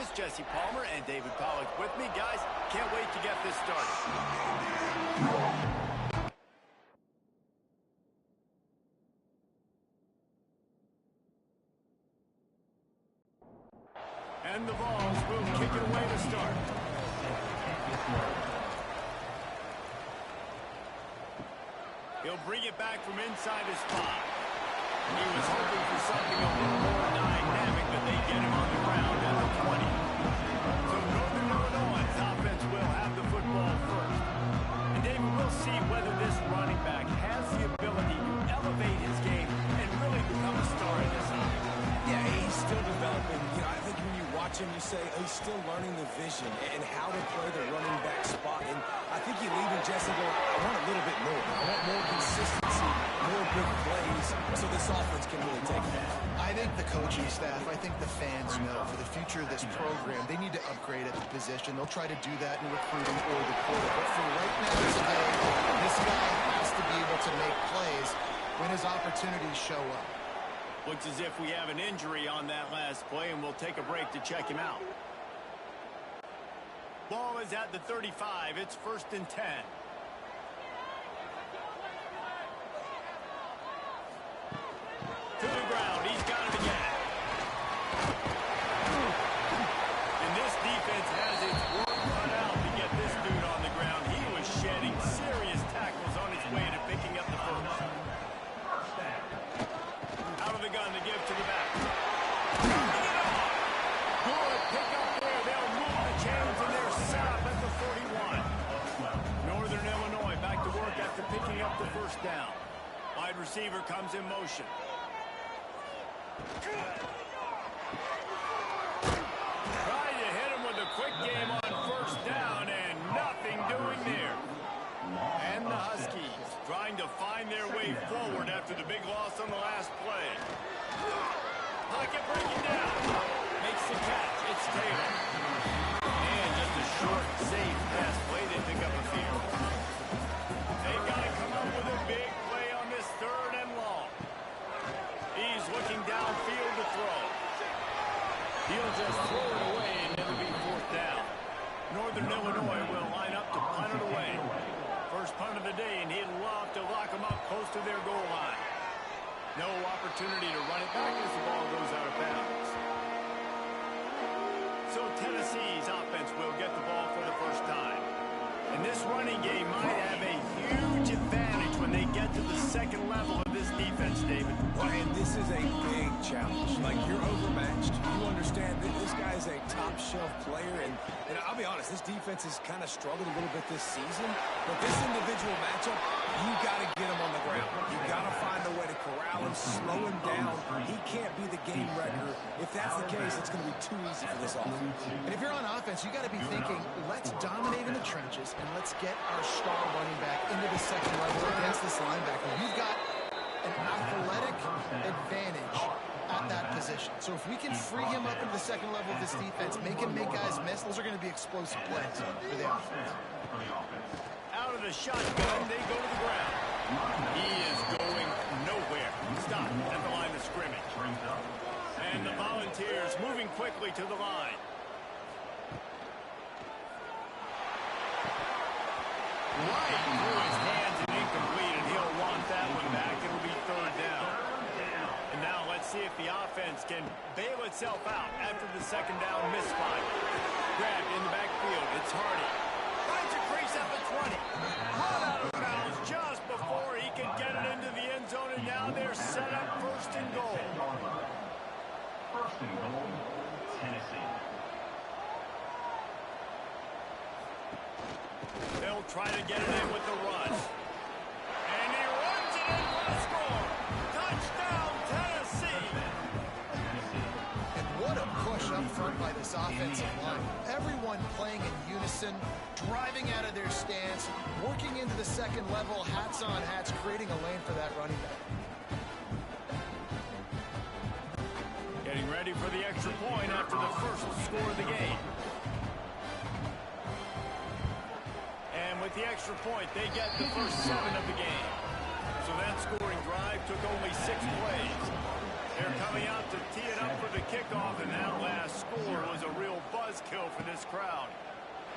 is Jesse Palmer and David Pollack with me. Guys, can't wait to get this started. And the Vols will kick it away to start. He'll bring it back from inside his spot. He was hoping for something a little more dynamic, but they get him on the ground at the 20. So Northern Illinois' offense will have the football first. And David, we'll see whether this running back has the ability to elevate his game and really become a star in this offense. Yeah, he's still developing. I think when you watch him, you say he's still learning the vision and how to play the running back spot. And I think you leave him, Jesse, go, I want a little bit more. I want more consistency, more big plays, so this offense can really take that. I think the coaching staff, I think the fans know for the future of this program, they need to upgrade at the position. They'll try to do that in recruiting or the quarter. But for right now today, this guy has to be able to make plays when his opportunities show up. Looks as if we have an injury on that last play, and we'll take a break to check him out. Ball is at the 35. It's 1st and 10. To the ground. He's got it again. And this defense has its work cut out to get this dude on the ground. He was shedding serious tackles on his way to picking up the first. Out of the gun to give to the back. Good pick up there. They'll move the chains, and they're set up at the 41. Northern Illinois back to work after picking up the first down. Wide receiver comes in motion. Trying to hit him with a quick game on first down, and nothing doing there. And the Huskies trying to find their way forward after the big loss on the last play. Pocket breaking down. Makes the catch. It's Taylor. And just a short, safe pass play. They pick up a field. They've got to come up with a big play on this 3rd and long. He's looking downfield to throw. He'll just throw it away and it'll be 4th down. Northern Illinois will line up to punt it away. First punt of the day, and he'd love to lock them up close to their goal line. No opportunity to run it back as the ball goes out of bounds. So Tennessee's offense will get the ball for the first time. And this running game might have a huge advantage when they get to the second level of this defense, David. Ryan, this is a big challenge. Like, you're overmatched. You understand that this guy is a top-shelf player, and I'll be honest, this defense has kind of struggled a little bit this season, but this individual matchup, you got to get him on the ground. You got to find a way to corral him, slow him down. He can't be the game wrecker. If that's the case, it's going to be too easy for this offense. And if you're on offense, you got to be thinking, let's dominate in the trenches, and let's get our star running back into the second level against this linebacker. You've got an athletic advantage at that position. So if we can free him up into the second level of this defense, make him make guys miss, those are going to be explosive plays for the offense. Out of the shotgun, they go to the ground. He is going nowhere. Stop at the line of scrimmage. And the Volunteers moving quickly to the line. Right through his hands and incomplete, and he'll want that one back. It'll be 3rd down. And now let's see if the offense can bail itself out after the second down misfire. Grabbed in the backfield. It's Hardy. Finds a crease at the 20. Run out of bounds just before he can get it into the end zone, and now they're set up 1st and goal. 1st and goal, Tennessee. They'll try to get it in with the run. And he runs it in for a score. Touchdown, Tennessee. And what a push up front by this offensive line. Everyone playing in unison, driving out of their stance, working into the second level, hats on hats, creating a lane for that running back. Getting ready for the extra point after the first score of the game. And with the extra point, they get the first 7 of the game. So that scoring drive took only 6 plays. They're coming out to tee it up for the kickoff, and that last score was a real buzzkill for this crowd.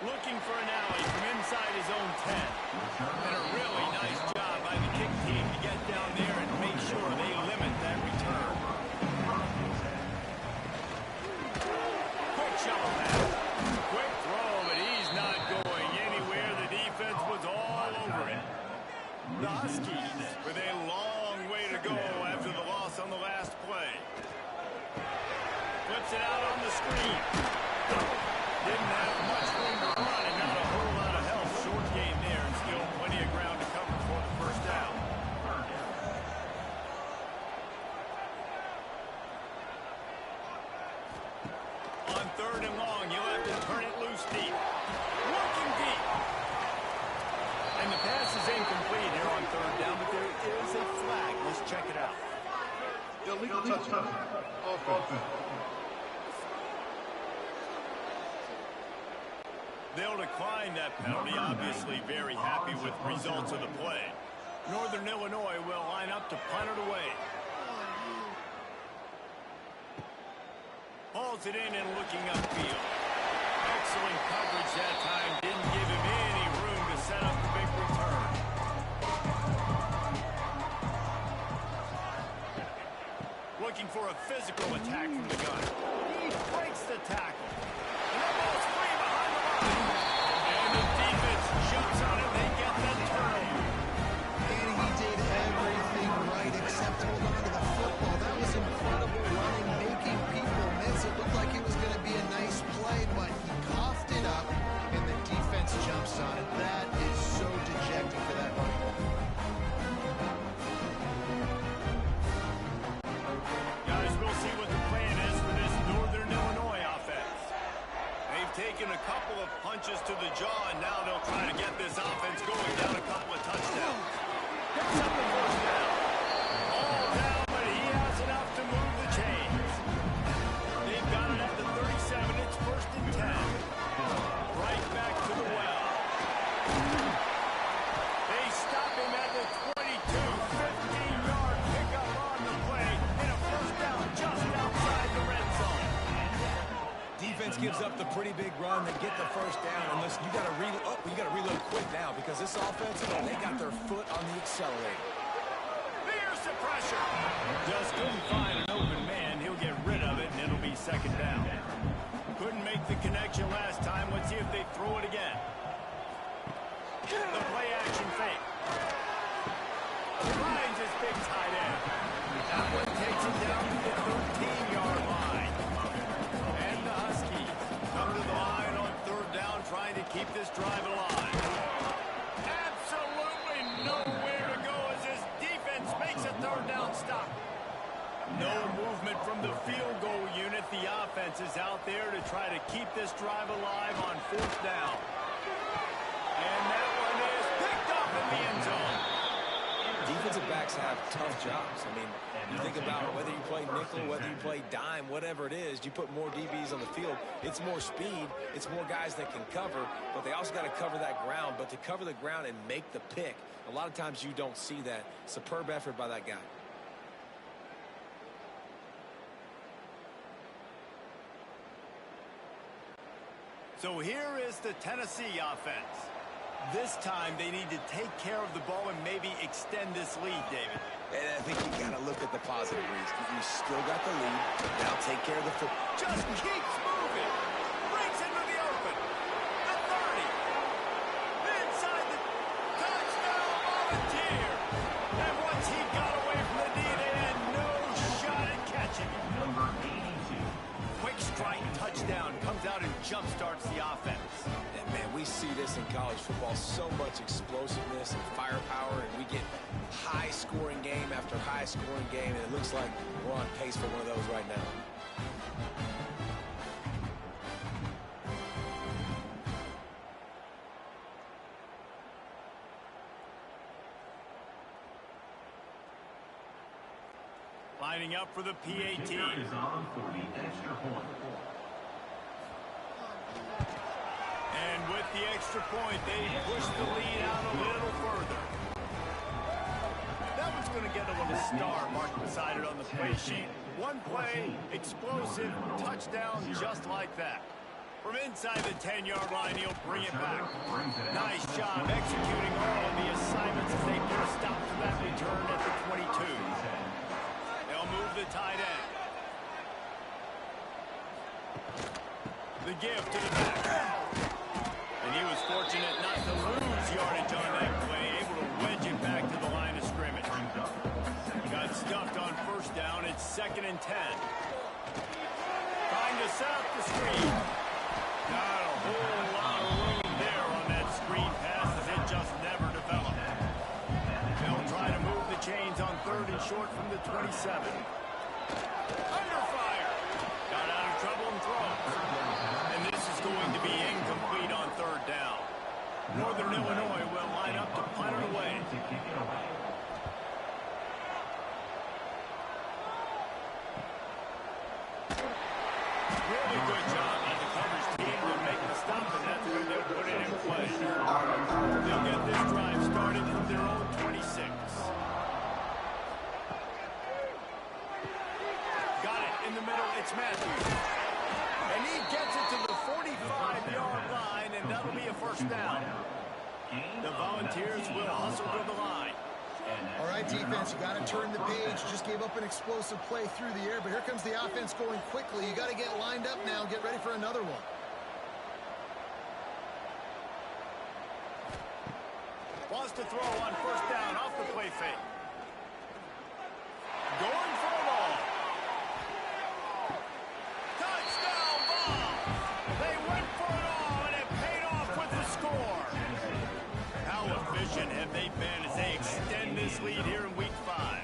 Looking for an alley from inside his own 10. And a really nice job by the kick team to get down there and make sure they limit that return. Quick shovel pass. Quick throw, but he's not going anywhere. The defense was all over it. The Huskies with a long way to go after the loss on the last play. Flips it out on the screen. Didn't have much room to run and not a whole lot of help. Short game there and still plenty of ground to cover for the first down. On 3rd and long, you'll have to turn it loose deep. Working deep. And the pass is incomplete here on 3rd down, but there is a flag. Let's check it out. Illegal touchdown. Offense. They'll decline that penalty, obviously very happy with results of the play. Northern Illinois will line up to punt it away. Hauls it in and looking upfield. Excellent coverage that time. Didn't give him any room to set up the big return. Looking for a physical attack from the gun. He breaks the tackle. And the ball's free behind the line. And the defense jumps on it. They get the turnover. And he did everything right except hold on to the football. That was incredible running, making people miss. It looked like it was going to be a nice play, but he coughed it up, and the defense jumps on it. That is so dejecting for that running back. Guys, we'll see what the plan is for this Northern Illinois offense. They've taken a couple of punches to the jaw, and now they'll try to get this offense going down a couple of touchdowns. Picks up the first down. All down, but he has enough to move the chains. They've got it at the 37. It's 1st and 10. Right back to the well. They stop him at the 22. 15-yard pickup on the play. And a first down just outside the red zone. Defense gives up the pretty big run. They get the first down. And listen, you got to reload. Oh, you got to reload quick now because this offense, they got their foot on the accelerator. There's the pressure. Just couldn't find an open man. He'll get rid of it, and it'll be 2nd down. Couldn't make the connection last time. Let's see if they throw it again. The play action fake. Finds his big tight end. That one takes him down to the 13-yard line. And the Huskies come to the line on 3rd down, trying to keep this drive alive. Absolutely nowhere to go as this defense makes a 3rd down stop. No movement from the field goal unit. The offense is out there to try to keep this drive alive on 4th down. And that one is picked up in the end zone. Defensive backs have tough jobs. I mean, you think about whether you play nickel, whether you play dime, whatever it is, you put more DBs on the field. It's more speed. It's more guys that can cover, but they also got to cover that ground. But to cover the ground and make the pick, a lot of times you don't see that. Superb effort by that guy. So here is the Tennessee offense. This time they need to take care of the ball and maybe extend this lead, David. And I think you got to look at the positive reads. You still got the lead. Now take care of the football. Just keeps moving. Brings into the open. The 30. Inside the touchdown volunteer. And once he got away from the D, they had no shot at catching him. Number 82. Quick strike touchdown. Comes out and jump-starts the offense. And, man, we see this in college football. So much explosiveness and firepower, and we get high-scoring game after high-scoring game, and it looks like we're on pace for one of those right now. Lining up for the PAT. Kicker is on for the extra point. And with the extra point, they push the lead out a little further. That one's going to get a little star marked beside it on the play sheet. One play, explosive, touchdown just like that. From inside the 10-yard line, he'll bring it back. Nice job executing all of the assignments as they put a stop to that return at the 22. They'll move the tight end. The give to the back. And he was fortunate not to lose yardage on that play, able to wedge it back to the line of scrimmage. Got stuffed on first down. It's 2nd and 10. Trying to set up the screen. Not a whole lot of room there on that screen pass as it just never developed. They'll try to move the chains on 3rd and short from the 27. Under fire. Got out of trouble and throws. And this is going to be incomplete on 3rd down. Northern Illinois will line up to punt it away. Really good job on the coverage team to make the stop, and that's where they'll put it in play. They'll get this drive started from their own 26. Got it in the middle. It's Matthews. And he gets it to the 45-yard line, and that'll be a first down. The Volunteers will hustle to the line. All right, defense, you got to turn the page. Just gave up an explosive play through the air, but here comes the offense going quickly. You got to get lined up now and get ready for another one. Wants to throw on first down off the play fake. Going for a ball. Touchdown ball. They went for it all, and it paid off with the score. How efficient have they been as they extend this lead here in Week 5?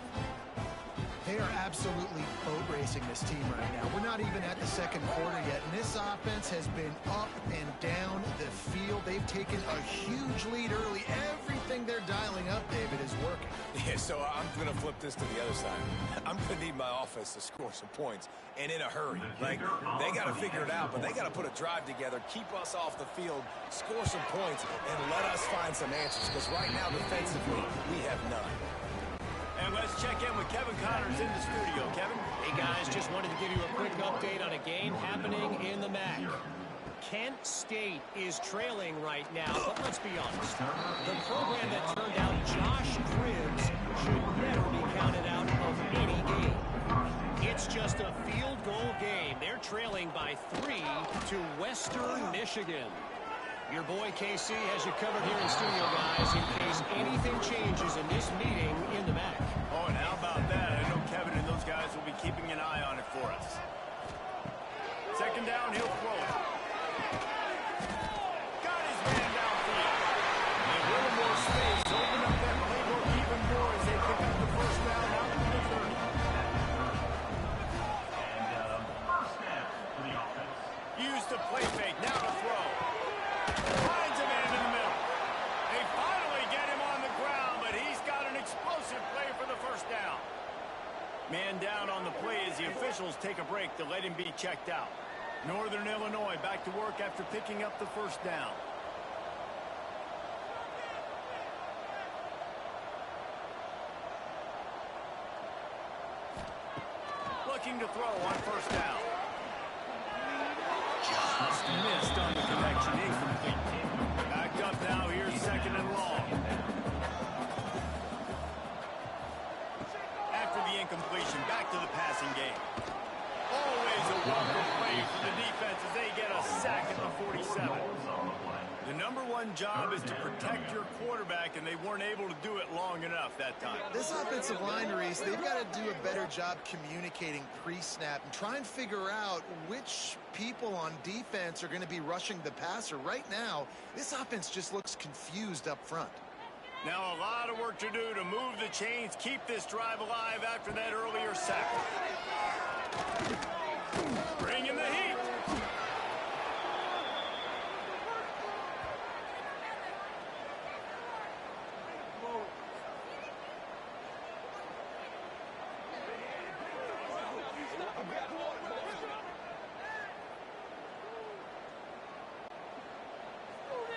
They are absolutely boat racing this team right now. We're not even at the 2nd quarter yet, and this offense has been up and down the field. They've taken a huge lead early. Everything they're dialing up, David, is working. Yeah, so I'm going to flip this to the other side. I'm going to need my offense to score some points, and in a hurry. Like, they got to figure it out, but they got to put a drive together, keep us off the field, score some points, and let us find some answers, because right now, defensively, we have none. And let's check in with Kevin Connors in the studio. Kevin? Hey, guys, just wanted to give you a quick update on a game happening in the MAC. Kent State is trailing right now, but let's be honest. The program that turned out Josh Cribbs should never be counted out of any game. It's just a field goal game. They're trailing by 3 to Western Michigan. Your boy KC has you covered here in studio, guys, in case anything changes in this meeting in the MAC. Oh, and how about that? I know Kevin and those guys will be keeping an eye on it for us. 2nd down, he'll throw it. Got his man downfield. And a little more space. Open up that playbook even more as they pick up the first down out to the 30. First down for the offense. Use the play fake. Now to throw. Finds a man in the middle. They finally get him on the ground, but he's got an explosive play for the first down. Man down on the play as the officials take a break to let him be checked out. Northern Illinois back to work after picking up the first down. Looking to throw on first down. Just missed on the connection, incomplete. Backed up now, here's 2nd and long. After the incompletion, back to the passing game. Always a welcome play for the defense as they get a sack at the 47. The #1 job is to protect your quarterback, and they weren't able to do it long enough that time. This offensive line, Reese, they've got to do a better job communicating pre-snap and try and figure out which people on defense are going to be rushing the passer. Right now, this offense just looks confused up front. Now a lot of work to do to move the chains, keep this drive alive after that earlier sack. Bring in the heat.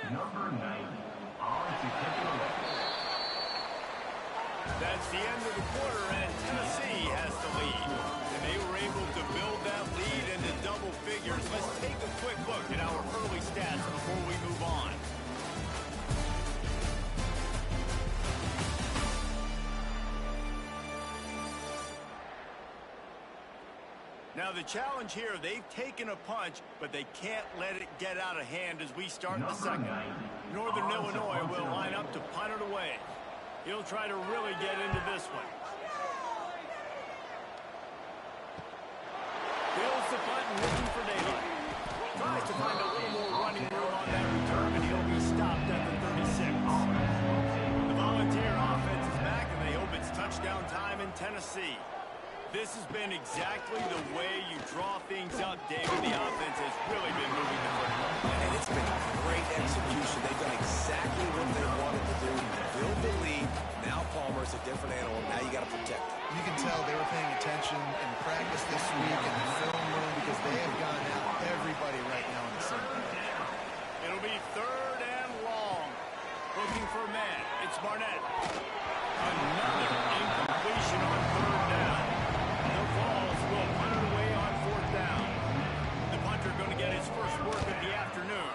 Number 90, on to kick it away. That's the end of the quarter, and Tennessee has the lead. And they were able to build that lead into double figures. Let's take a quick look at our early stats before we move on. Now the challenge here, they've taken a punch, but they can't let it get out of hand as we start the second. Northern Illinois will line up to punt it away. He'll try to really get into this one. Fills the punt and looking for daylight. Tries to find a little more running room on that return, and he'll be stopped at the 36. The Volunteer offense is back, and they hope it's touchdown time in Tennessee. This has been exactly the way you draw things up, David. The offense has really been moving the football. And it's been great execution. They've done exactly what they wanted to do. Build the lead. Now Palmer's a different animal. Now you got to protect him. You can tell they were paying attention in practice this week in the film room because they have gotten out everybody right now in the same page. It'll be third and long. Looking for a man. It's Barnett. Another incompletion on third down. The Vols will punt it away on fourth down. The punter going to get his first work of the afternoon.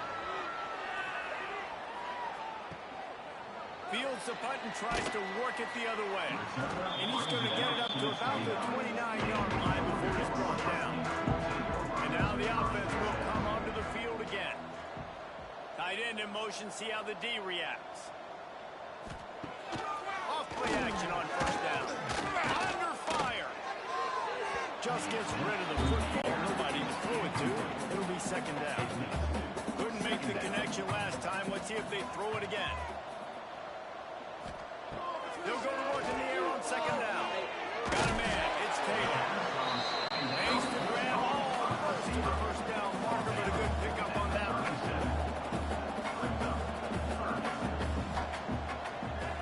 Fields the punt and tries to work it the other way. And he's going to get it up to about the 29-yard line before he's brought down. And now the offense will come onto the field again. Tight end in motion, see how the D reacts. Off play action on first down. Under fire. Just gets rid of the football. Nobody to throw it to. It'll be second down. Couldn't make the connection last time. Let's see if they throw it again. They'll go to work in the air on second down. Got a man. It's Taylor. Makes the grab all first to the first down marker, but a good pickup on that one.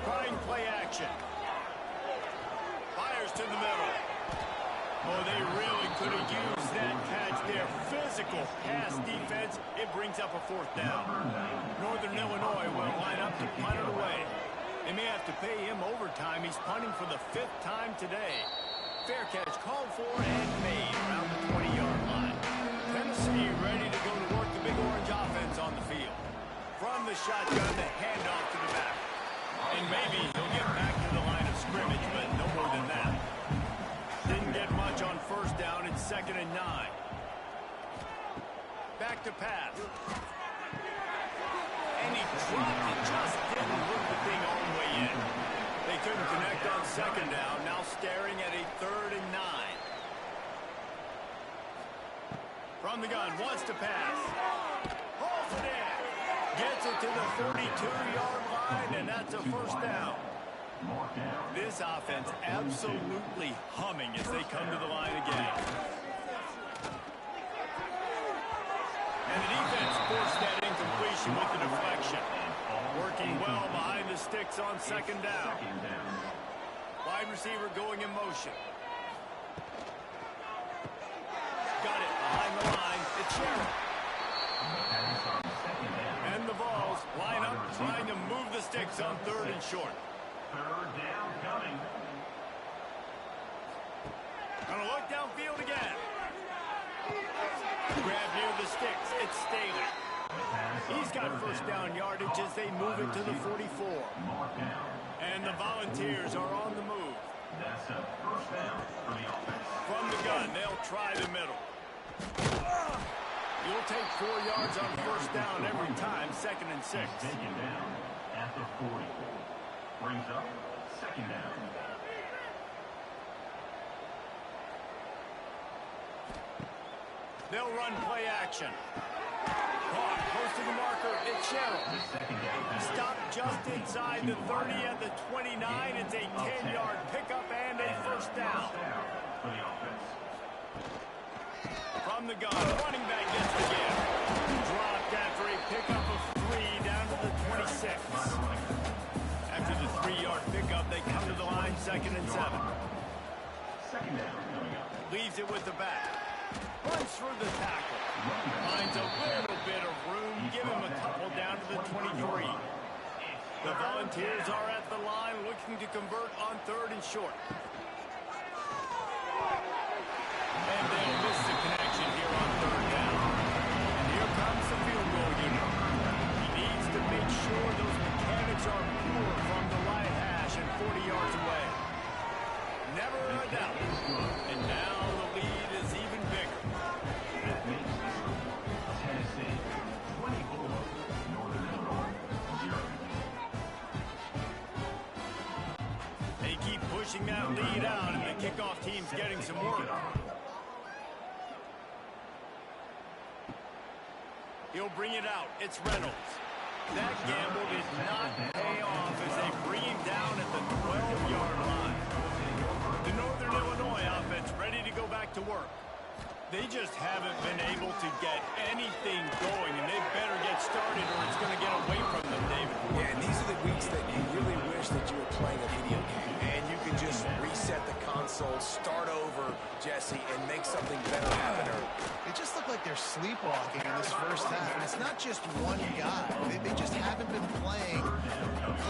Trying play action. Fires to the middle. Oh, they really could have used that catch there. Physical pass defense. It brings up a fourth down. Northern Illinois will line up to punt it away. They may have to pay him overtime. He's punting for the 5th time today. Fair catch called for and made around the 20-yard line. Tennessee ready to go to work the Big Orange offense on the field. From the shotgun, the handoff to the back. And maybe he'll get back to the line of scrimmage, but no more than that. Didn't get much on first down. It's 2nd and 9. Back to pass. And he dropped it, just didn't look the thing all the way in. They couldn't connect on second down, now staring at a 3rd and 9. From the gun, wants to pass. Hauls it in. Gets it to the 32-yard line, and that's a first down. This offense absolutely humming as they come to the line again. And the defense forced that incompletion with the deflection. Working well behind the sticks on second down. Wide receiver going in motion. Got it behind the line. It's Sherrill. And the Vols line up trying to move the sticks on 3rd and short. Third down coming. Gonna look downfield again. Grab near the sticks. It's Staley. He's got first down yardage as they move it to the 44. And the Volunteers are on the move. That's a first down for the offense. From the gun, they'll try the middle. You'll take 4 yards on first down every time, 2nd and 6. Taken down at the 44. Brings up second down. They'll run play action. Caught close to the marker. It's Sherrill. Stopped just inside the 30 at the 29. It's a 10-yard pickup and a first down. From the gun, running back gets the give. Dropped after a pickup of 3 down to the 26. After the 3-yard pickup, they come to the line 2nd and 7. Second down coming up. Leaves it with the back. Runs through the tackle. Finds a little bit of room. Give him a couple down to the 23. The Volunteers are at the line looking to convert on 3rd and short. And they'll miss the connection here on 3rd down. And here comes the field goal unit. He needs to make sure those mechanics are pure from the right hash and 40 yards away. Never a doubt. And now the lead is even bigger. That makes Tennessee 24, Northern Illinois 0. They keep pushing that lead out, and the kickoff team's getting some work. He'll bring it out. It's Reynolds. That gamble did not pay off as they bring him down at the 12-yard line. The Northern Illinois offense ready to go back to work. They just haven't been able to get anything going, and they better get started or it's going to get away from them, David. Yeah, and these are the weeks that you really wish that you were playing a video game, and you can just reset the console, start over, Jesse, and make something better happen. It just looked like they're sleepwalking in this first half, and it's not just one guy. They just haven't been playing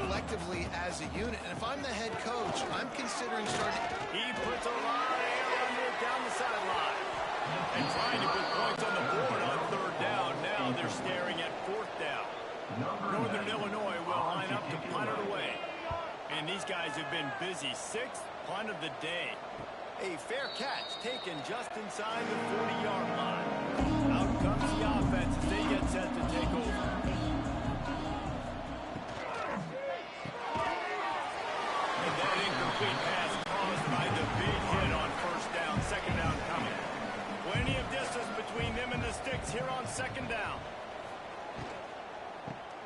collectively as a unit, and if I'm the head coach, I'm considering starting. He puts a lot of air under it down the sideline. And trying to put points on the board on 3rd down. Now they're staring at 4th down. Northern Illinois will line up to punt it away. And these guys have been busy. 6th punt of the day. A fair catch taken just inside the 40-yard line. Out comes the offense as they get set to take over. And that incomplete pass caused by the big hit on 1st down. 2nd down coming. Plenty of distance between them and the sticks here on 2nd down.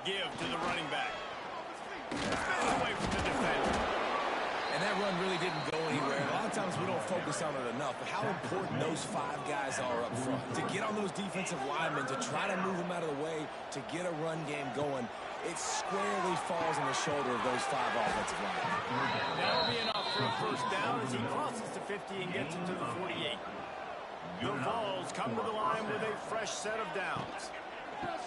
Give to the running back. Spin away from the defender. And that run really didn't go anywhere. A lot of times we don't focus on it enough, but how important those 5 guys are up front. To get on those defensive linemen, to try to move them out of the way, to get a run game going, it squarely falls on the shoulder of those 5 offensive linemen. That'll be enough for a 1st down as he crosses the 50 and gets into the 48. The Vols come to the line with a fresh set of downs. Caught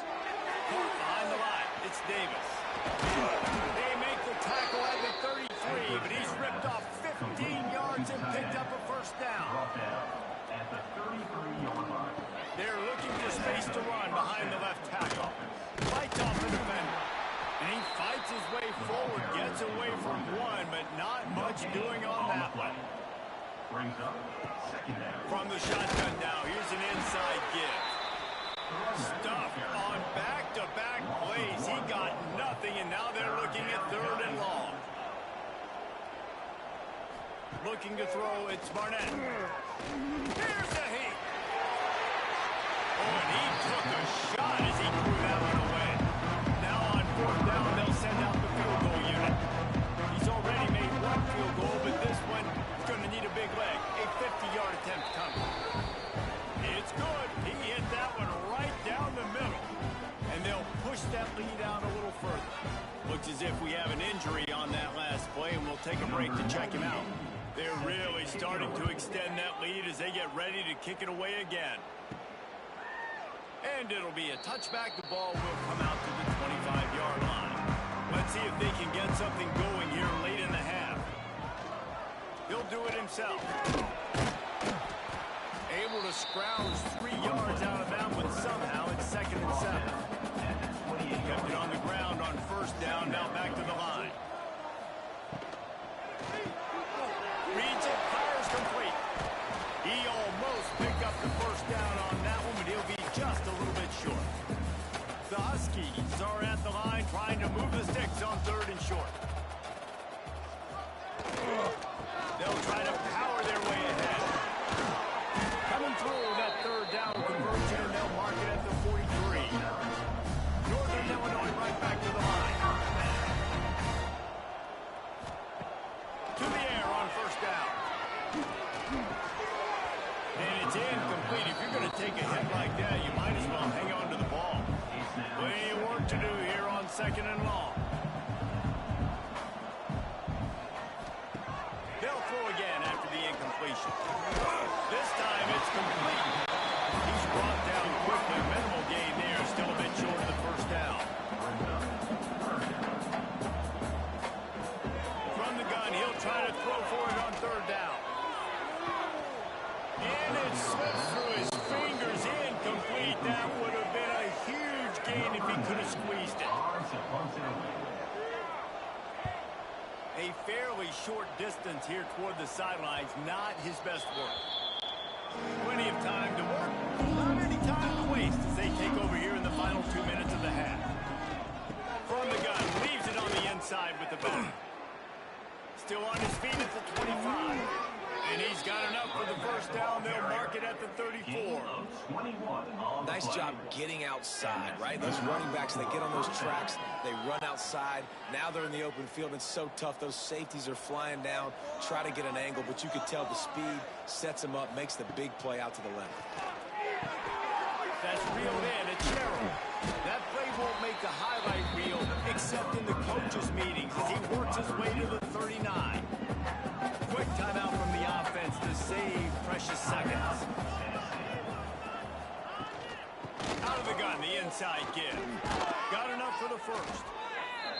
behind the line. It's Davis. They make the tackle at the 33, but he's ripped off 15 yards and picked up a 1st down. At the 33-yard line. They're looking for space to run behind the left tackle. Fights off the defender. And he fights his way forward, gets away from one, but not much doing on that one. Brings up 2nd down. From the shotgun now, here's an inside give. Stuffed on back-to-back plays. He got nothing, and now they're looking at 3rd and long. Looking to throw, it's Barnett. Here's the heat. Oh, and he took a shot as he threw that one away. Now on 4th down, they'll send out the field goal unit. He's already made 1 field goal, but this one is going to need a big leg. A 50-yard attempt coming. It's good. He hit that one right down the middle. And they'll push that lead out a little further. Looks as if we have an injury on that last play, and we'll take a break to check him out. They're really starting to extend that lead as they get ready to kick it away again. And it'll be a touchback. The ball will come out to the 25-yard line. Let's see if they can get something going here late in the half. He'll do it himself. Able to scrounge 3 yards out of that one somehow. It's 2nd and 7. Kept it on the ground on 1st down. Now back to the line. Reads it, fires complete. He almost picked up the 1st down on that one, but he'll be just a little bit short. The Huskies are at the line trying to move the sticks on 3rd and short. They'll try to power their way ahead. Coming through that 3rd down conversion, and they'll mark it at the 43. Northern Illinois right back to the line. To the air on 1st down. And it's incomplete. If you're going to take a hit like that, you might as well hang on to the ball. Plenty of work to do here on 2nd and long. They'll throw again after the incompletion. This time it's complete. He's brought down quickly. Minimal gain there. Still a bit short of the 1st down. From a fairly short distance here toward the sidelines. Not his best work. Plenty of time to work. Not any time to waste as they take over here in the final 2 minutes of the half. From the gun, leaves it on the inside with the back. Still on his feet at the 25. And he's got enough for the first down. They'll mark it at the 34. Nice job getting outside, right? Those running backs, they get on those tracks, they run outside. Now they're in the open field. It's so tough. Those safeties are flying down, try to get an angle, but you could tell the speed sets them up, makes the big play out to the left. That's reeled in. It's Sherrill. That play won't make the highlight reel except in the coaches' meetings as he works his way to the 39. Quick timeout from the offense to save precious seconds. Out of the gun, the inside give. Got enough for the first.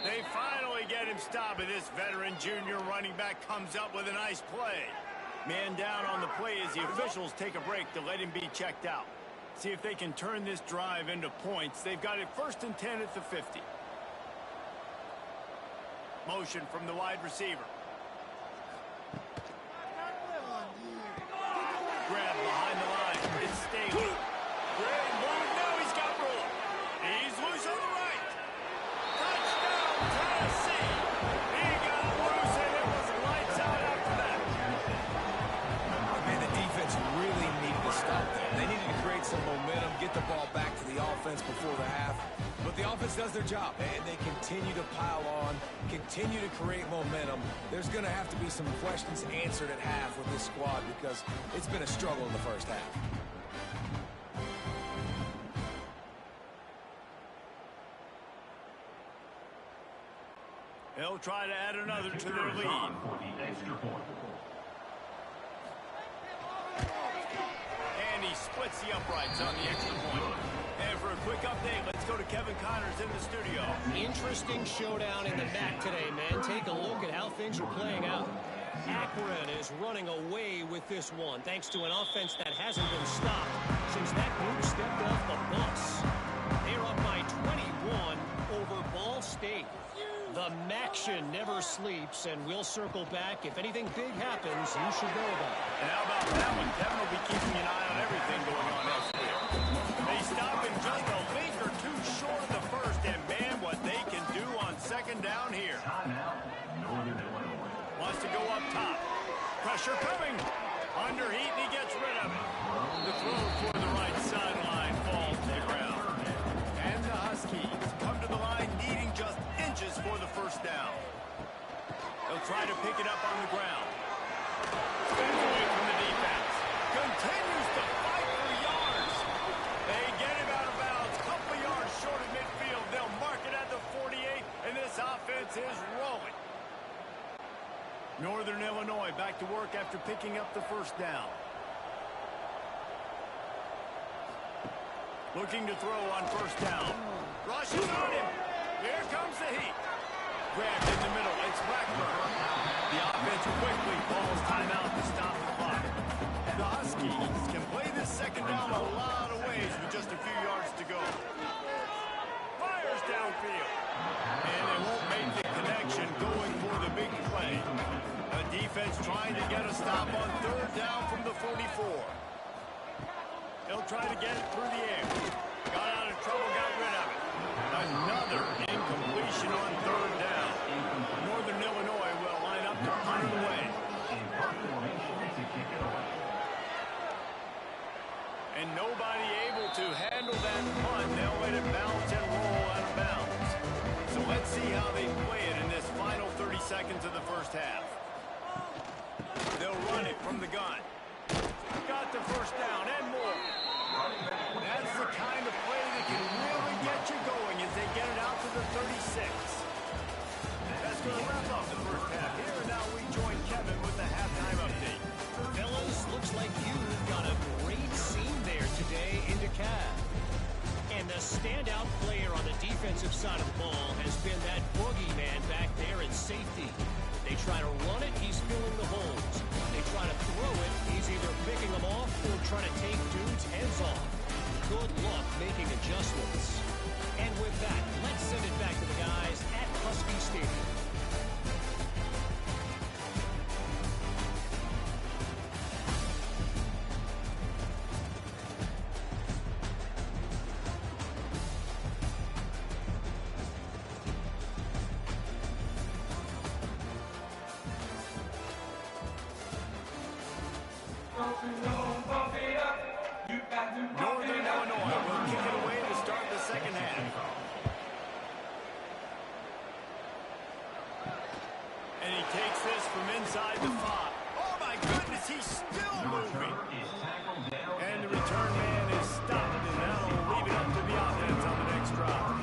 They finally get him stopped, and this veteran junior running back comes up with a nice play. Man down on the play as the officials take a break to let him be checked out. See if they can turn this drive into points. They've got it 1st and 10 at the 50. Motion from the wide receiver. Grab behind the line. It's Staley. Great move. Now he's got room. He's loose on the right. Touchdown, Tennessee. He got loose, and it was lights out after that. Man, the defense really needed to stop there. They needed to create some momentum, get the ball back to the offense before the half. But the offense does their job, and they continue to pile on, continue to create momentum. There's going to have to be some questions answered at half with this squad because it's been a struggle in the first half. They'll try to add another to their lead. And he splits the uprights on the extra point. And for a quick update, let's go to Kevin Connors in the studio. Interesting showdown in the MAC today, man. Take a look at how things are playing out. Akron is running away with this one, thanks to an offense that hasn't been stopped since that group stepped off the bus. They're up by 21 over Ball State. The Maction never sleeps, and we'll circle back. If anything big happens, you should know about it. And how about that one? Kevin will be keeping an eye on everything going on elsewhere. They stop him just a link or two short of the first, and man, what they can do on 2nd down here. Wants to go up top. Pressure coming. Under heat, and he gets rid of it. The throw for the right sideline falls to the ground. And the Huskies come to the line needing just inches for the first down. They'll try to pick it up on the ground. Spins away from the defense. Continues to fight for yards. They get him out of bounds. Couple yards short of midfield. They'll mark it at the 48, and this offense is rolling. Northern Illinois back to work after picking up the first down. Looking to throw on first down. Rushes on him. Here comes the heat. Grabbed in the middle. It's Blackburn. The offense quickly calls timeout to stop the clock. The Huskies can play this 2nd down a lot of ways with just a few yards to go. Fires downfield. And they won't make the connection going for the big play. A defense trying to get a stop on 3rd down from the 44. They'll try to get it through the air. Got out of trouble, got rid of it. Another incompletion on 3rd down. Northern Illinois will line up to punt it away. And nobody able to handle that punt. They'll let it bounce and roll out of bounds. So let's see how they play it in this final 30 seconds of the first half. They'll run it from the gun. Got the first down and more. That's the kind of play that can really get you going as they get it out to the 36. That's going to wrap up the first half here. And now we join Kevin with the halftime update. Fellas, looks like you've got a great scene there today in DeKalb. And the standout player on the defensive side of the ball has been that boogeyman back there in safety. They try to run it, he's filling the holes. They try to throw it, he's either picking them off or trying to take dudes' heads off. Good luck making adjustments. And with that, let's send it back to the guys at Husky Stadium. Northern Illinois will kick it away to start the second half. And he takes this from inside the 5. Oh, my goodness, he's still moving. And the return man is stopped, and that'll leave it up to the offense on the next drive.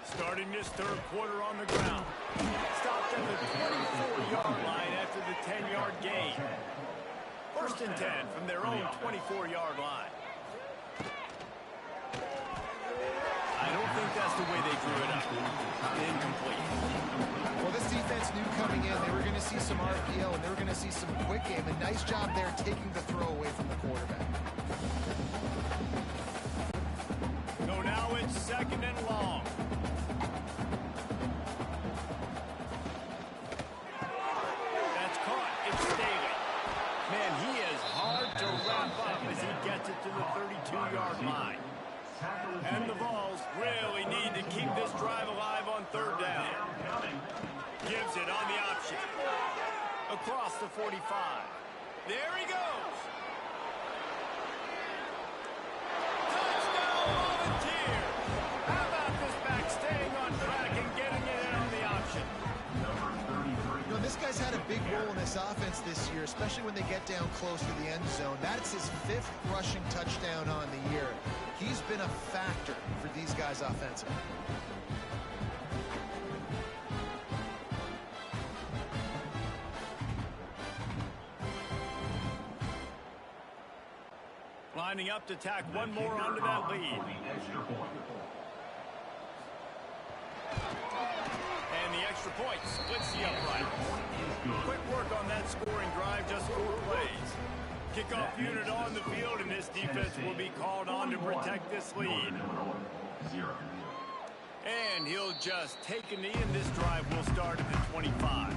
Starting this third quarter on the ground. Stopped at the 24-yard line after the 10-yard gain. First and 10 from their own 24-yard line. I don't think that's the way they drew it up. Incomplete. Well, this defense knew coming in they were going to see some RPO and they were going to see some quick game. A nice job there taking the throw away from the quarterback. So now it's second and long. That's caught. It's Staley. Man, he is hard to wrap up as he gets it to the 32-yard line. And the Vols really need to keep this drive alive on third down. Gives it on the option. Across the 45. There he goes. Touchdown Volunteers. How about this back staying on track and getting it in on the option? You know, this guy's had a big role in this offense this year, especially when they get down close to the end zone. That's his 5th rushing touchdown on the year. He's been a factor for these guys offensively. Lining up to tack one more onto that lead. And the extra point splits the upright. Quick work on that scoring drive, just 4 plays. Kickoff unit on the field, and this defense will be called on to protect this lead. And he'll just take a knee, and this drive will start at the 25.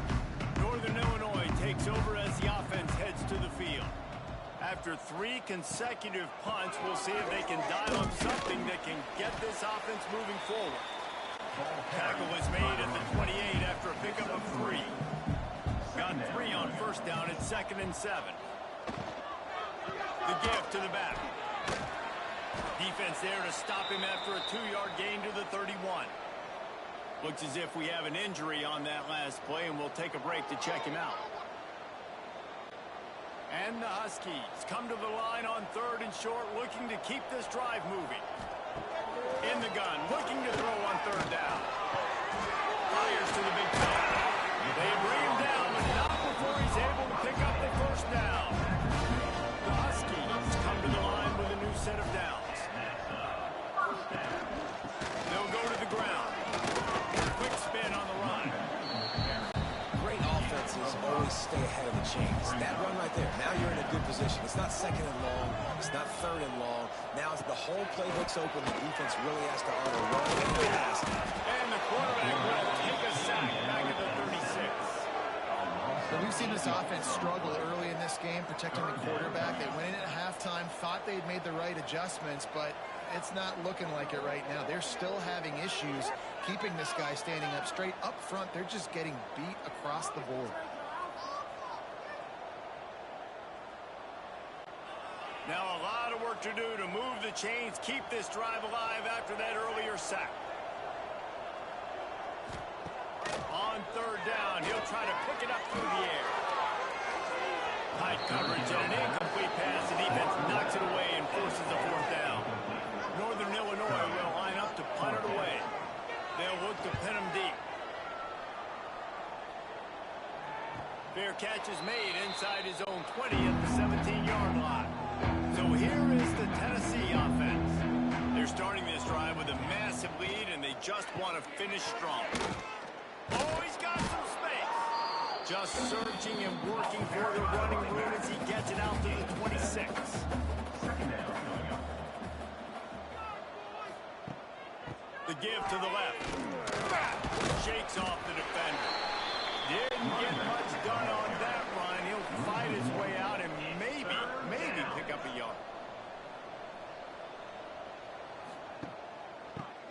Northern Illinois takes over as the offense heads to the field. After 3 consecutive punts, we'll see if they can dial up something that can get this offense moving forward. Tackle is made at the 28 after a pickup of 3. Got 3 on first down at 2nd and 7. The give to the back. Defense there to stop him after a 2-yard gain to the 31. Looks as if we have an injury on that last play, and we'll take a break to check him out. And the Huskies come to the line on 3rd and short, looking to keep this drive moving. In the gun, looking to throw on 3rd down. Fires to the big toe. They bring him down, but not before he's able to pick up the first down. The Huskies come to the line with a new set of downs. They'll go to the ground. Quick spin on the run. Great offenses always stay ahead of the chains. That run right there, now you're in a good position. It's not 2nd and long. It's not 3rd and long. Now as the whole playbook's open, the defense really has to honor run and pass. And the quarterback will take a sack back at the 36. But we've seen this offense struggle early in this game, protecting the quarterback. They went in at halftime, thought they'd made the right adjustments, but it's not looking like it right now. They're still having issues keeping this guy standing up straight. Up front, they're just getting beat across the board. Now a lot of work to do to move the chains, keep this drive alive after that earlier sack. On 3rd down, he'll try to pick it up through the air. Tight coverage and an incomplete pass. The defense knocks it away and forces a 4th down. Northern Illinois will line up to punt it away. They'll look to pin him deep. Fair catch is made inside his own 20 at the 17-yard line. So here is the Tennessee offense. They're starting this drive with a massive lead, and they just want to finish strong. Oh, he's got some space. Just searching and working for the running room as he gets it out to the 26. The give to the left. Shakes off the defender. Didn't get much done on that run. He'll fight his way out and maybe pick up a yard.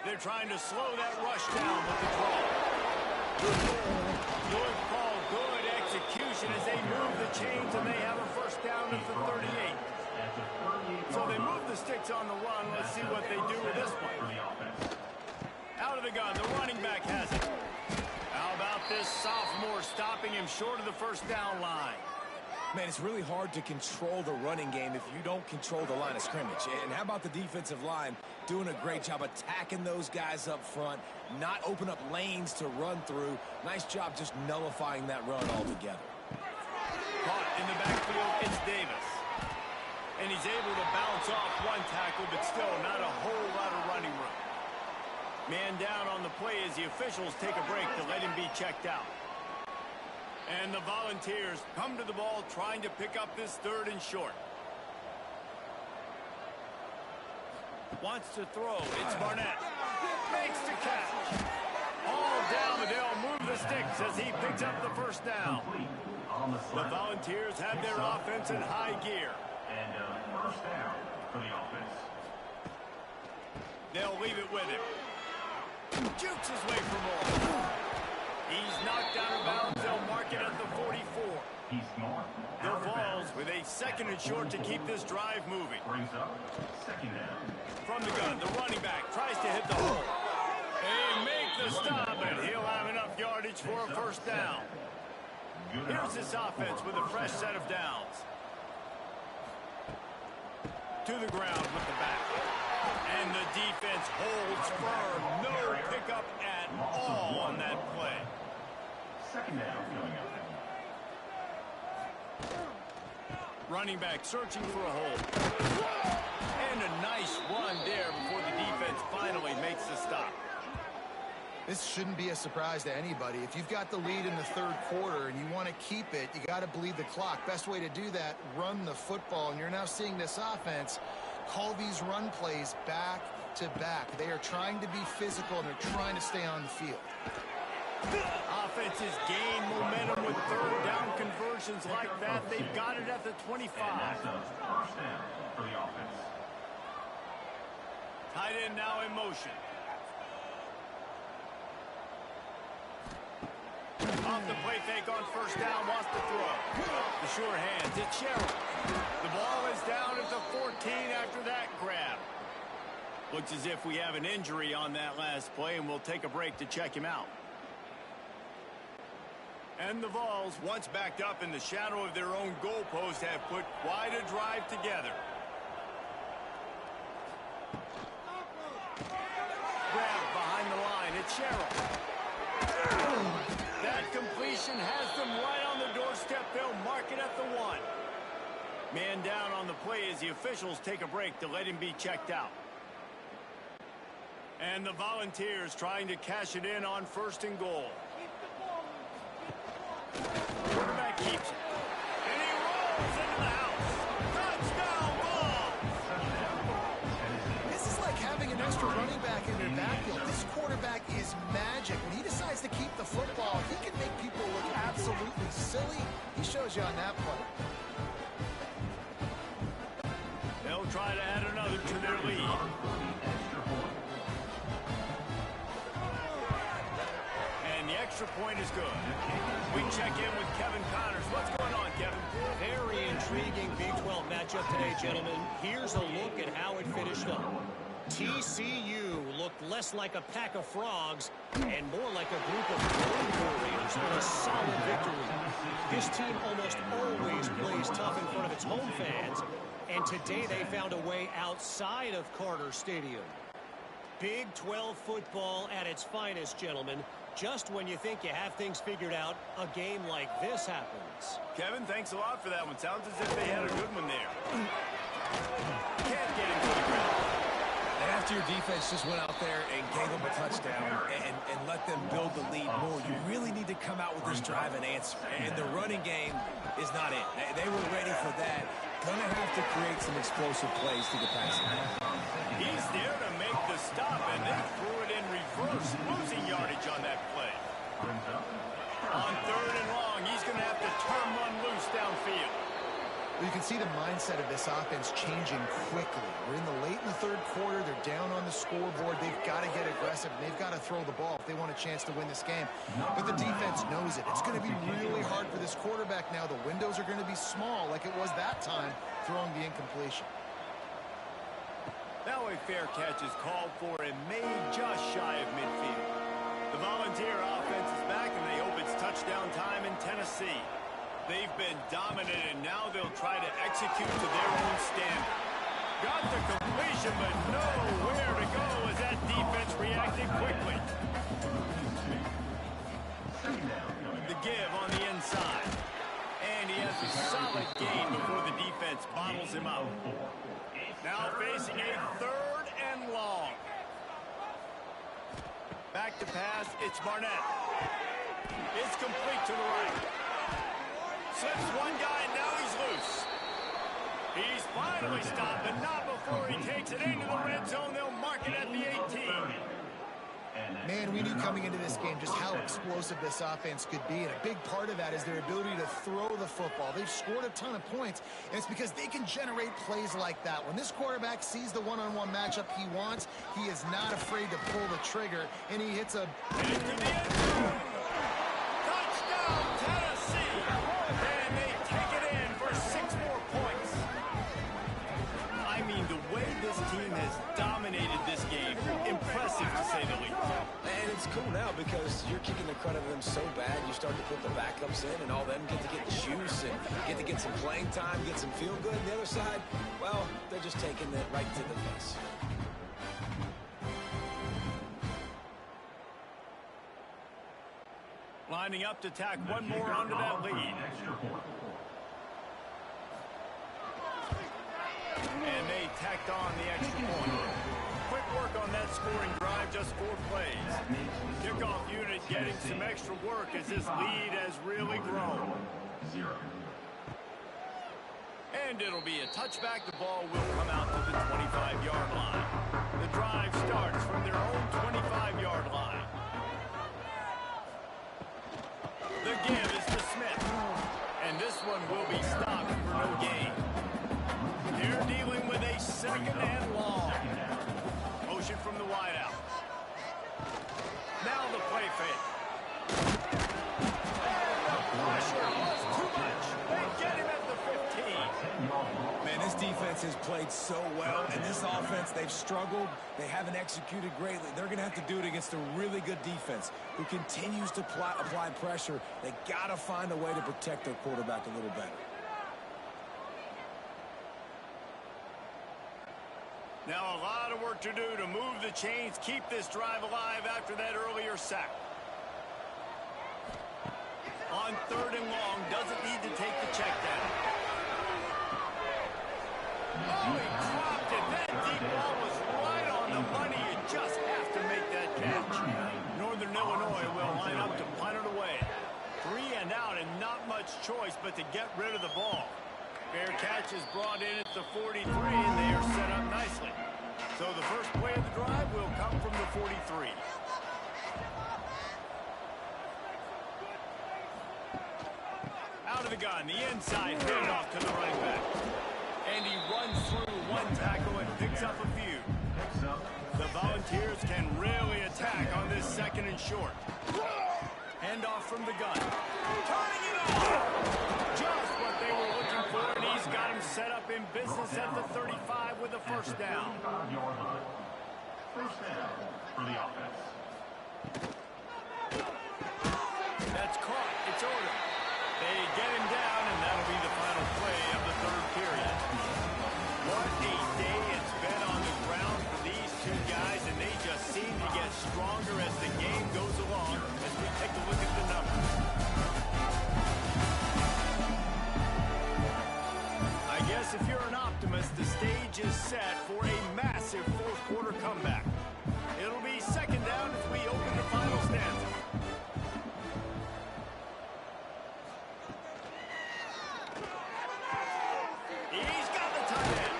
They're trying to slow that rush down with the draw. Good call, good execution. formation as they move the chains, and they have a first down at the 38. So they move the sticks on the run. Let's see what they do with this one. Out of the gun, the running back has it. How about this sophomore stopping him short of the first down line? Man, it's really hard to control the running game if you don't control the line of scrimmage. And how about the defensive line doing a great job attacking those guys up front, not open up lanes to run through. Nice job just nullifying that run altogether. Caught in the backfield, it's Davis. And he's able to bounce off one tackle, but still not a whole lot of running room. Man down on the play as the officials take a break to let him be checked out. And the Volunteers come to the ball trying to pick up this third and short. Wants to throw. It's Barnett. Makes the catch. All down, but they'll move the sticks as he picks up the first down. The Volunteers have their offense in high gear. And first down for the offense. They'll leave it with him. Jukes his way for more. He's knocked out of bounds. They'll mark it at the 44. He's gone. The Vols with a second and short to keep this drive moving. Brings up second down. From the gun, the running back tries to hit the hole. They make the stop, and he'll have enough yardage for a first down. Here's this offense with a fresh set of downs. To the ground with the back. And the defense holds firm. No pickup at all on that play. Second down coming up. Running back searching for a hole. And a nice run there before the defense finally makes the stop. This shouldn't be a surprise to anybody. If you've got the lead in the third quarter and you want to keep it, you got to bleed the clock. Best way to do that, run the football. And you're now seeing this offense call these run plays back to back. They are trying to be physical, and they're trying to stay on the field. Offenses gain momentum with third down conversions like that. They've got it at the 25. And that's a first down for the offense. Tight end now in motion. Off the play fake on first down, wants to throw. The sure hands, it's Sherrill. The ball is down at the 14 after that grab. Looks as if we have an injury on that last play, and we'll take a break to check him out. And the Vols, once backed up in the shadow of their own goalpost, have put quite a drive together. Grab behind the line, it's Sherrill. That completion has them right on the doorstep. They'll mark it at the 1. Man down on the play as the officials take a break to let him be checked out. And the Volunteers trying to cash it in on first and goal. Quarterback keeps it. And he rolls into the house. Touchdown ball! This is like having an extra running back in your backfield. This quarterback is magic. When he decides to keep the football, he can make people look absolutely silly. He shows you on that play. They'll try to add another to their lead. And the extra point is good. We check in with Kevin Connors. What's going on, Kevin? Very intriguing Big 12 matchup today, gentlemen. Here's a look at how it finished up. TCU looked less like a pack of frogs and more like a group of road warriors with a solid victory. This team almost always plays tough in front of its home fans, and today they found a way outside of Carter Stadium. Big 12 football at its finest, gentlemen. Just when you think you have things figured out, a game like this happens. Kevin, thanks a lot for that one. Sounds as if they had a good one there. Can't get him to the ground. And after your defense just went out there and gave them a touchdown and let them build the lead more, you really need to come out with this drive and answer. And the running game is not it. They were ready for that. Gonna have to create some explosive plays to the passing game. He's there to make the stop, and they threw it in reverse, losing yardage on that play. On third and long, he's going to have to turn one loose downfield. Well, you can see the mindset of this offense changing quickly. We're late in the third quarter. They're down on the scoreboard. They've got to get aggressive. They've got to throw the ball if they want a chance to win this game. But the defense knows it. It's going to be really hard for this quarterback now. The windows are going to be small like it was that time throwing the incompletion. Now a fair catch is called for and made just shy of midfield. The Volunteer offense is back, and they hope it's touchdown time in Tennessee. They've been dominant, and now they'll try to execute to their own standard. Got the completion, but nowhere to go as that defense reacted quickly. The give on the inside. And he has a solid gain before the defense bottles him up. Now facing a 3rd and long. Back to pass, it's Barnett. It's complete to the right. Slips one guy, and now he's loose. He's finally stopped, but not before he takes it into the red zone. They'll mark it at the 18. Man, we knew coming into this game just how explosive this offense could be, and a big part of that is their ability to throw the football. They've scored a ton of points, and it's because they can generate plays like that. When this quarterback sees the one-on-one matchup he wants, he is not afraid to pull the trigger, and he hits a... Into the end zone. Touchdown, Tennessee! And they take it in for 6 more points. I mean, the way this team has dominated this game, impressive to say the least. And it's cool now because you're kicking the crud out of them so bad, you start to put the backups in, and all of them get to get juice and get to get some playing time, get some feel good. And the other side, well, they're just taking it right to the face. Lining up to tack one more onto that lead. And they tacked on the extra point. Quick work on that scoring drive, just 4 plays. Kickoff unit getting some extra work as this lead has really grown. And it'll be a touchback. The ball will come out to the 25-yard line. The drive starts from their own 25-yard line. The give is to Smith. And this one will be stopped for no gain. They're dealing with a 2nd and long. Motion from the wideout. Now the play fake. The pressure was too much. They get him at the 15. Man, this defense has played so well, and this offense, they've struggled. They haven't executed greatly. They're going to have to do it against a really good defense who continues to apply pressure. They got to find a way to protect their quarterback a little better. Now a lot of work to do to move the chains, keep this drive alive after that earlier sack. On 3rd and long, doesn't need to take the check down. Oh, he dropped it. That deep ball was right on the money. You just have to make that catch. Northern Illinois will line up to punt it away. 3 and out, and not much choice but to get rid of the ball. Fair catch is brought in at the 43, and they are set up nicely. So the first play of the drive will come from the 43. Out of the gun, the inside handoff to the running back. And he runs through one tackle and picks up a few. The Volunteers can really attack on this 2nd and short. Handoff from the gun. Turning it off! Just what they were looking for, and he's got him set up in business at the 35 with a 1st down. First down for the offense. That's caught. It's over. They get him down, and that'll be the final play of the 3rd period. What a day it's been on the ground for these 2 guys, and they just seem to get stronger as the game goes along as we take a look at the numbers. I guess if you're an optimist, the stage is set for a massive 4th quarter comeback. It'll be 2nd down as we open the final stanza. He's got the tight end.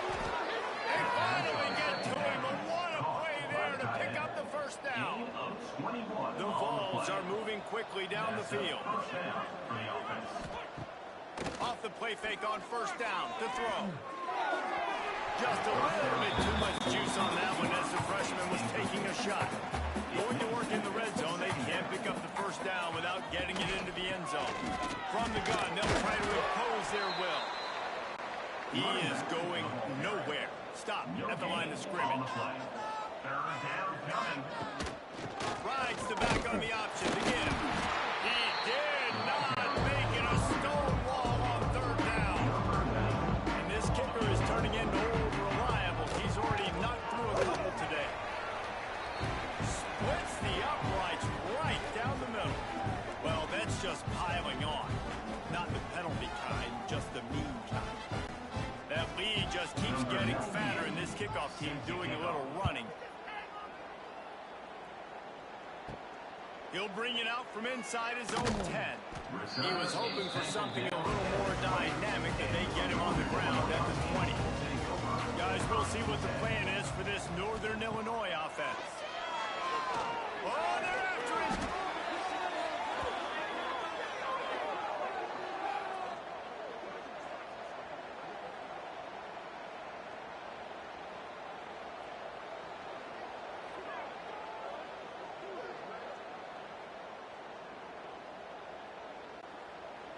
They finally get to him, but what a play there to pick up the 1st down. The Vols are moving quickly down the field. Off the play fake on first down to throw. Just a little bit too much juice on that one as the freshman was taking a shot. Going to work in the red zone, they can't pick up the first down without getting it into the end zone. From the gun, they'll try to impose their will. He is going nowhere. Stop at the line of scrimmage. Rides the back on the option again. He did not make it a stone wall on third down. And this kicker is turning into old reliable. He's already knocked through a couple today. Splits the uprights right down the middle. Well, that's just piling on. Not the penalty kind, just the mean kind. That lead just keeps getting fatter, and this kickoff team doing a little running. He'll bring it out from inside his own 10. He was hoping for something a little more dynamic, and they get him on the ground at the 20. Guys, we'll see what the plan is for this Northern Illinois offense. Oh, they're after him!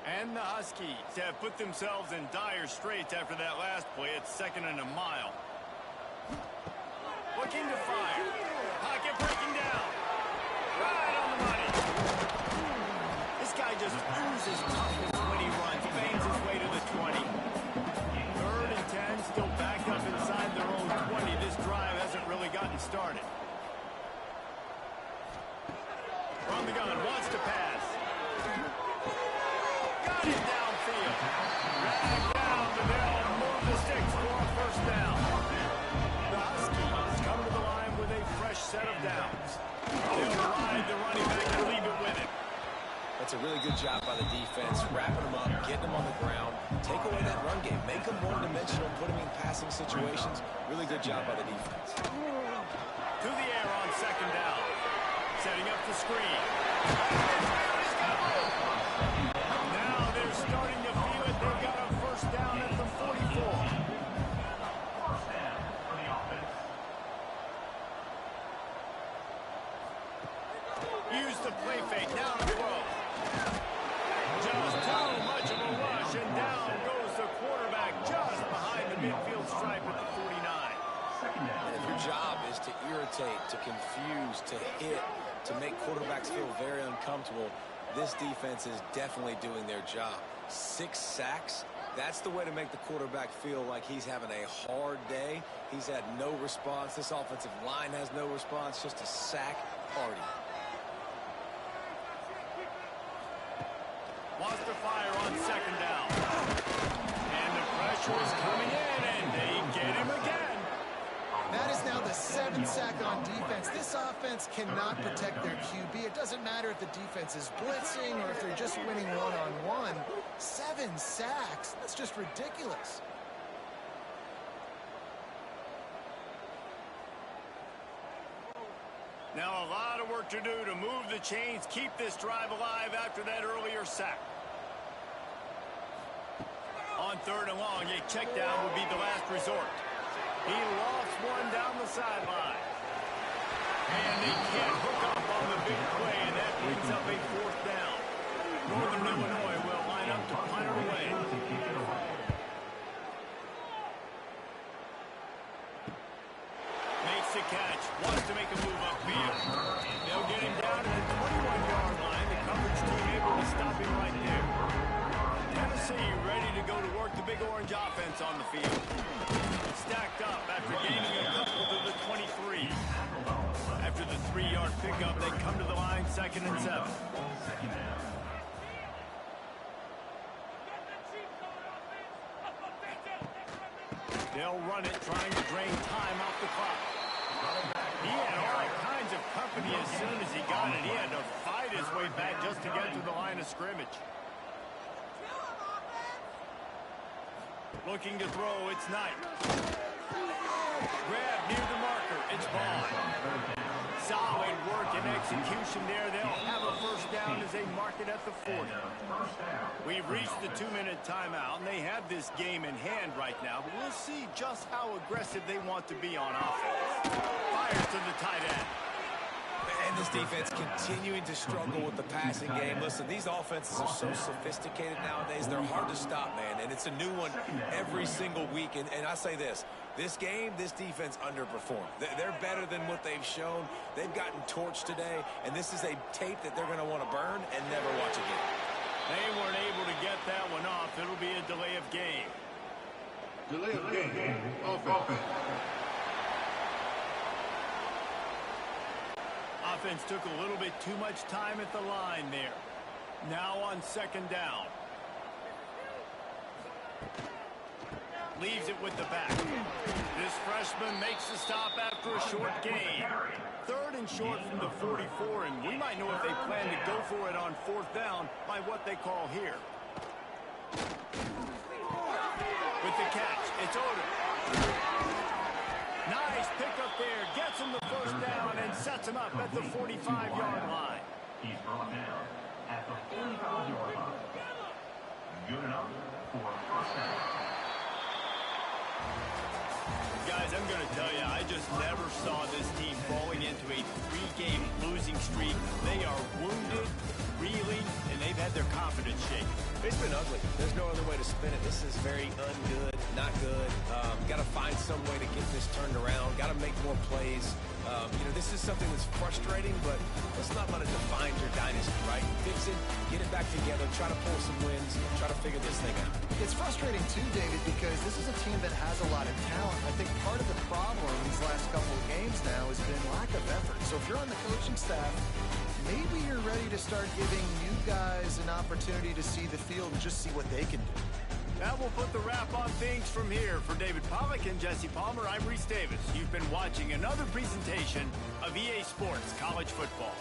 And the Huskies have put themselves in dire straits after that last play. It's 2nd and a mile. Looking to fire. Pocket breaking down. Right on the money. This guy just oozes toughness when he runs. Feigns his way to the 20. 3rd and 10, still backed up inside their own 20. This drive hasn't really gotten started. From the gun, wants to pass. Got it downfield. Drag down, but they'll move the sticks for a first down. The Huskies come to the line with a fresh set of downs. They'll ride the running back and leave it with him. That's a really good job by the defense, wrapping them up, getting them on the ground, take away that run game, make them one-dimensional, put them in passing situations. Really good job by the defense. To the air on 2nd down. Setting up the screen. Now they're starting to feel it. They've got a first down at the 44. Use the play fake. Now to throw. Just too much of a rush, and down goes the quarterback just behind the midfield stripe at the 49. And if your job is to irritate, to confuse, to hit, to make quarterbacks feel very uncomfortable, this defense is definitely doing their job. 6 sacks, that's the way to make the quarterback feel like he's having a hard day. He's had no response. This offensive line has no response, just a sack party. Wants to fire on 2nd down. And the pressure is coming in, and they get him again. That is now the 7th sack on defense. This offense cannot protect their QB. It doesn't matter if the defense is blitzing or if they're just winning one-on-one. 7 sacks, that's just ridiculous. Now a lot of work to do to move the chains, keep this drive alive after that earlier sack. On 3rd and long, a check down would be the last resort. He lost one down the sideline. And they can't hook up on the big play, and that brings up a 4th down. Northern Illinois will line up to punt it away. Makes the catch, wants to make a move upfield. They'll get him down to the 21-yard line. The coverage team able to stop him right there. Tennessee ready to go to work the Big Orange offense on the field. Stacked up after gaining a couple to the 23. After the 3-yard pickup, they come to the line 2nd and 7. They'll run it, trying to drain time off the clock. He had all kinds of company as soon as he got it. He had to fight his way back just to get to the line of scrimmage. Looking to throw, it's Knight. Grab near the marker, it's Vaughn. Solid work and execution there. They'll have a first down as they mark it at the 40. We've reached the 2-minute timeout, and they have this game in hand right now, but we'll see just how aggressive they want to be on offense. Fires to the tight end. And this defense continuing to struggle with the passing game. Listen, these offenses are so sophisticated nowadays. They're hard to stop, man. And it's a new one every single week. And I say this game, this defense underperformed. They're better than what they've shown. They've gotten torched today. And this is a tape that they're going to want to burn and never watch again. They weren't able to get that one off. It'll be a delay of game. Delay of game. Offense. Offense took a little bit too much time at the line there. Now on second down. Leaves it with the back. This freshman makes the stop after a short gain. Third and short from the 44, and we might know if they plan to go for it on fourth down by what they call here. With the catch, it's Odom. Nice pickup there. Gets him the first down and sets him up at the 45-yard line. He's brought down at the 45-yard line. Good enough for a first down. Guys, I'm going to tell you, I just never saw this team falling into a 3-game losing streak. They are wounded, reeling, and they've had their confidence shaken. It's been ugly. There's no other way to spin it. This is very ungood, not good. Got to find some way to get this turned around. Got to make more plays. This is something that's frustrating, but let's not let it define your dynasty, right? Fix it, get it back together, try to pull some wins, try to figure this thing out. It's frustrating too, David, because this is a team that has a lot of talent. I think part of the problem these last couple of games now has been lack of effort. So if you're on the coaching staff, maybe you're ready to start giving you guys an opportunity to see the field and just see what they can do. That will put the wrap on things from here. For David Pollack and Jesse Palmer, I'm Reese Davis. You've been watching another presentation of EA Sports College Football.